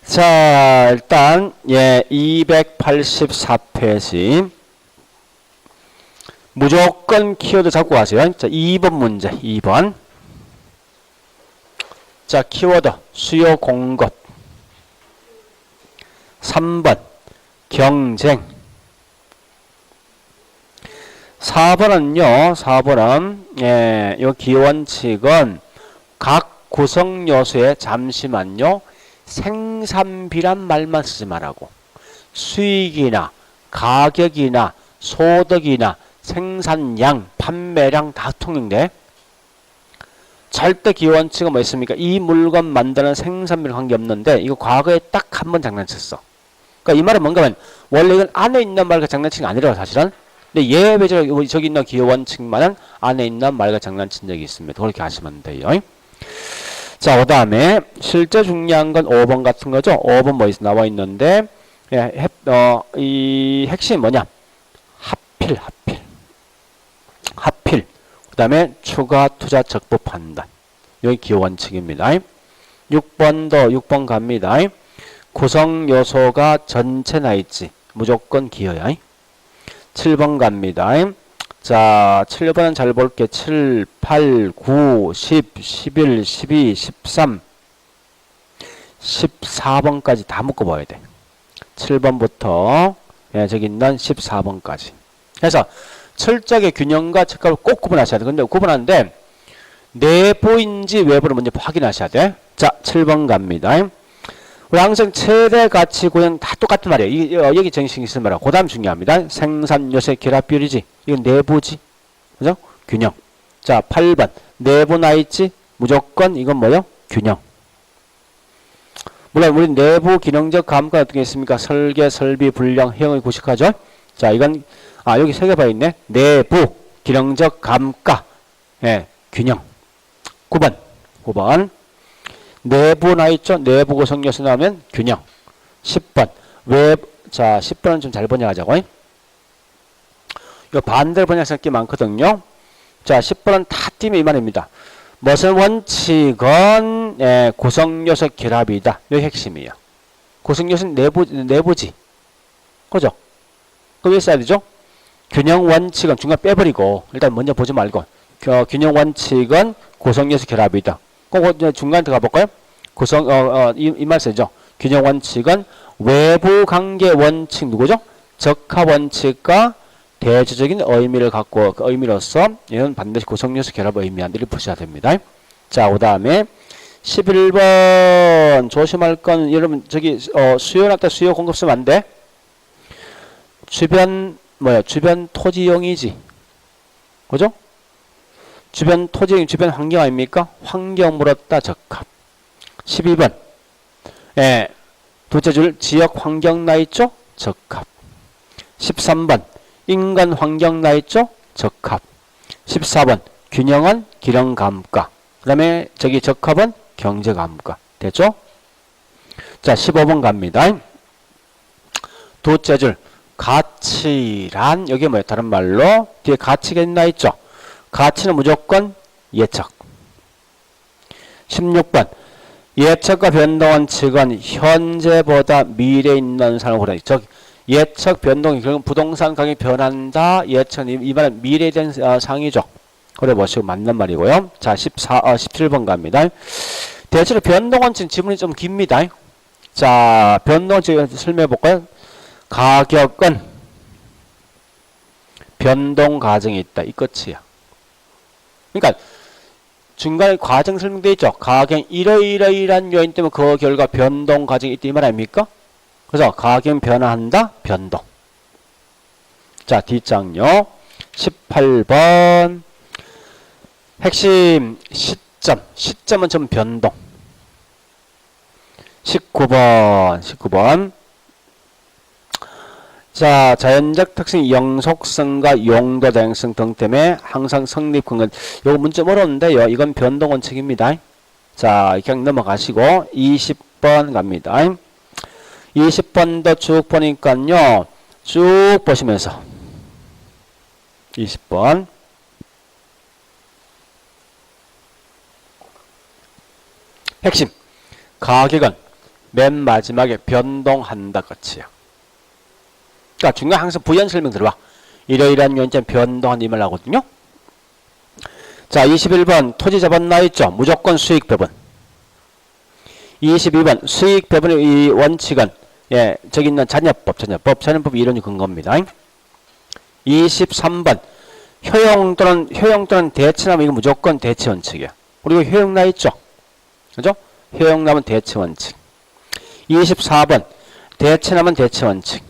자, 일단 284페이지 무조건 키워드 잡고 가세요. 자, 2번 문제 2번. 자, 키워드 수요 공급. 3번 경쟁. 4번은요. 4번은 요 기원칙은 각 구성 요소에 잠시만요. 생산비란 말만 쓰지 말라고. 수익이나 가격이나 소득이나 생산량, 판매량 다 통용돼. 절대 기원칙은 뭐 있습니까? 이 물건 만드는 생산비랑 관계없는데 이거 과거에 딱 한 번 장난쳤어. 그러니까 이 말은 뭔가 하면 원래 이건 안에 있는 말과 장난친 게 아니라고 사실은. 근데 예외적으로 저기 있는 기원칙만은 안에 있는 말과 장난친 적이 있습니다. 그렇게 하시면 돼요. 자, 그 다음에 실제 중요한 건 5번 같은 거죠. 5번 뭐 나와 있는데 이 핵심이 뭐냐? 하필. 그 다음에 추가 투자 적법 판단. 여기 기원칙입니다. 6번 갑니다. 구성 요소가 전체나 있지. 무조건 기여야. 7번 갑니다. 자, 7번은 잘 볼게. 7, 8, 9, 10, 11, 12, 13, 14번까지 다 묶어봐야 돼. 7번부터 저기 있는 14번까지. 그래서 철저하게 균형과 적합을 꼭 구분하셔야 돼. 근데 구분하는데 내부인지 외부를 먼저 확인하셔야 돼. 자, 7번 갑니다. 우리 항상 최대 가치 고용 다 똑같은 말이에요. 여기 정식 있을 말이야. 그 다음 중요합니다. 생산 요새 결합 비율이지. 이건 내부지. 그죠? 균형. 자, 8번. 내부 나 있지? 무조건 이건 뭐요? 균형. 물론 우리 내부 기능적 감가 어떻게 있습니까? 설계, 설비, 분량, 형을 구식하죠. 자, 이건 여기 세 개 봐 있네. 내부 기능적 감가. 균형. 9번. 내부 나 있죠? 내부 구성 요소 나오면 균형. 10번. 자, 10번은 좀 잘 번역하자고. 이거 반대로 번역할 게 많거든요. 자, 10번은 다 띄면 이 말입니다. 무슨 원칙은 구성 요소 결합이다. 이게 핵심이에요. 구성 요소는 내부지. 그죠? 그거 왜 써야 되죠? 균형 원칙은 중간 빼버리고 일단 먼저 보지 말고 균형 원칙은 구성 요소 결합이다. 그거 중간 들어가 볼까요? 이 말 쓰죠. 균형 원칙은 외부 관계 원칙 누구죠? 적합 원칙과 대조적인 의미를 갖고 그 의미로서 이는 반드시 구성요소 결합 의미한다 이렇게 보셔야 됩니다. 자, 그 다음에 11번 조심할 건 여러분 저기 수요 날 때 수요 공급 쓰면 안 돼. 주변 주변 토지용이지. 그죠? 주변 토지용 주변 환경 아닙니까? 환경 물었다 적합. 12번 예, 둘째 줄 지역 환경 나 있죠? 적합. 13번 인간 환경 나 있죠? 적합. 14번 균형은 기령감가. 그 다음에 저기 적합은 경제감가. 됐죠? 자, 15번 갑니다. 둘째 줄 가치란 여기 뭐예요? 다른 말로 뒤에 가치가 있나 있죠? 가치는 무조건 예측. 16번 예측과 변동원칙은 현재보다 미래에 있는 사람을 보다. 즉 예측 변동이 결국 부동산 가격이 변한다. 예측은 이 말은 미래에 대한 상이죠. 그래 보시고 맞는 말이고요. 자, 17번 갑니다. 대체로 변동원칙 지문이 좀 깁니다. 자, 변동원칙 설명해 볼까요? 가격은 변동 과정이 있다. 이 끝이야. 그러니까 중간에 과정 설명되어 있죠. 가격 이러이러이러한 요인 때문에 그 결과 변동 과정이 있다 이 말 아닙니까? 그래서 가격 변화한다. 변동. 자, 뒷장요. 18번 핵심 시점. 시점은 좀 변동. 19번 자, 자연적 특성, 영속성과 용도 다양성 등 때문에 항상 성립 근거. 요거 문제 어려운데요. 이건 변동 원칙입니다. 자, 그냥 넘어가시고 20번 갑니다. 20번도 쭉 보니까요. 쭉 보시면서 20번 핵심 가격은 맨 마지막에 변동한다 끝이야. 그러니까 중요한 항상 부연 설명 들어봐. 이러이러한 요인점 변동한 이 말 나거든요. 자, 21번 토지 자본 나와 있죠. 무조건 수익 배분. 22번 수익 배분의 이 원칙은 예, 저기 있는 잔여법 이론이 근거입니다. 23번 효용 또는 대체나면 이거 무조건 대체 원칙이야. 그리고 효용 나와 있죠. 그죠? 효용 나면 대체 원칙. 24번 대체나면 대체 원칙.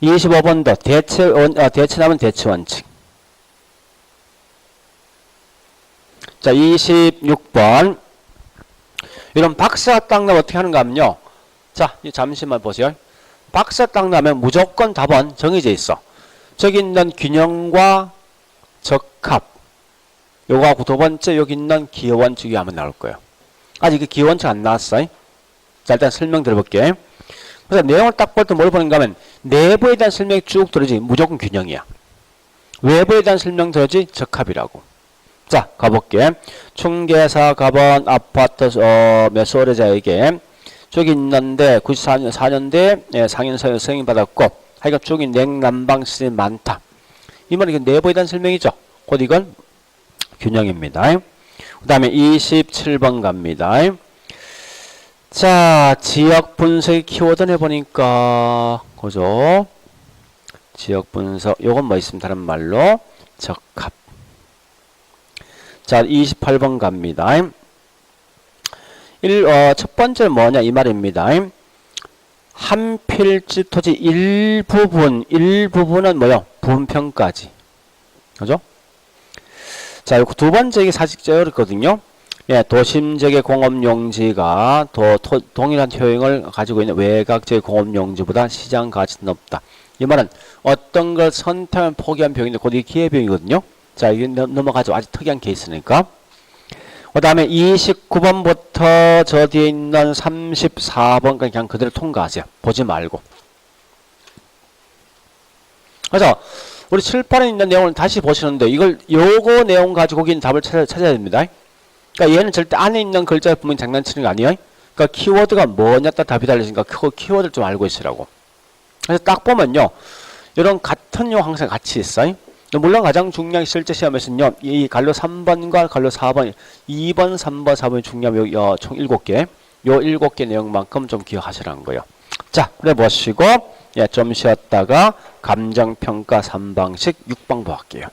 25번도 대체나면 대체 원칙. 자, 26번 이런 박스가 딱 나면 어떻게 하는가 하면요. 자, 잠시만 보세요. 박스가 딱 나면 무조건 답은 정해져 있어. 저기 있는 균형과 적합. 요거하고 두 번째 여기 있는 기호원칙이 하면 나올 거예요. 아직 그 기호원칙 안 나왔어요. 자, 일단 설명 들어볼게. 그래서 내용을 딱 볼 때 뭘 보는가 하면 내부에 대한 설명이 쭉 들어지 무조건 균형이야. 외부에 대한 설명 들어지 적합이라고. 자, 가볼게. 중개사 가본 아파트 매수거래자에게 저기 있는데 94년대 상인 승인받았고 하여간 쪽이 냉난방 시설이 많다. 이 말은 내부에 대한 설명이죠. 곧 이건 균형입니다. 그 다음에 27번 갑니다. 자, 지역 분석의 키워드 내보니까 그죠? 지역 분석 요건 뭐 있습니다. 다른 말로 적합. 자, 28번 갑니다. 첫 번째는 뭐냐 이 말입니다. 한 필지 토지 일부분은 뭐요? 분평까지. 그죠? 자, 두 번째 이게 사실 어렵거든요. 예, 도심적의 공업용지가 동일한 효용을 가지고 있는 외곽적의 공업용지보다 시장 가치는 높다. 이 말은 어떤 걸 선택하면 포기한 병인데 곧 이게 기회병이거든요. 자, 이게 넘어가죠. 아주 특이한 케이스니까. 그 다음에 29번부터 저 뒤에 있는 34번까지 그냥 그대로 통과하세요. 보지 말고. 그래서 우리 칠판에 있는 내용을 다시 보시는데 요거 내용 가지고 거기 있는 답을 찾아야 됩니다. 그러니까 얘는 절대 안에 있는 글자를 보면 장난치는 거 아니에요. 그러니까 키워드가 뭐냐 따라 답이 달라지니까 그 키워드를 좀 알고 있으라고. 그래서 딱 보면요. 이런 같은 용 항상 같이 있어요. 물론 가장 중요한 실제 시험에서는요. 이 갈로 3번과 갈로 4번, 2번, 3번, 4번이 중요하면 총 7개. 요 7개 내용만큼 좀 기억하시라는 거예요. 자, 그래 보시고 좀 쉬었다가 감정평가 3방식 6방 볼게요.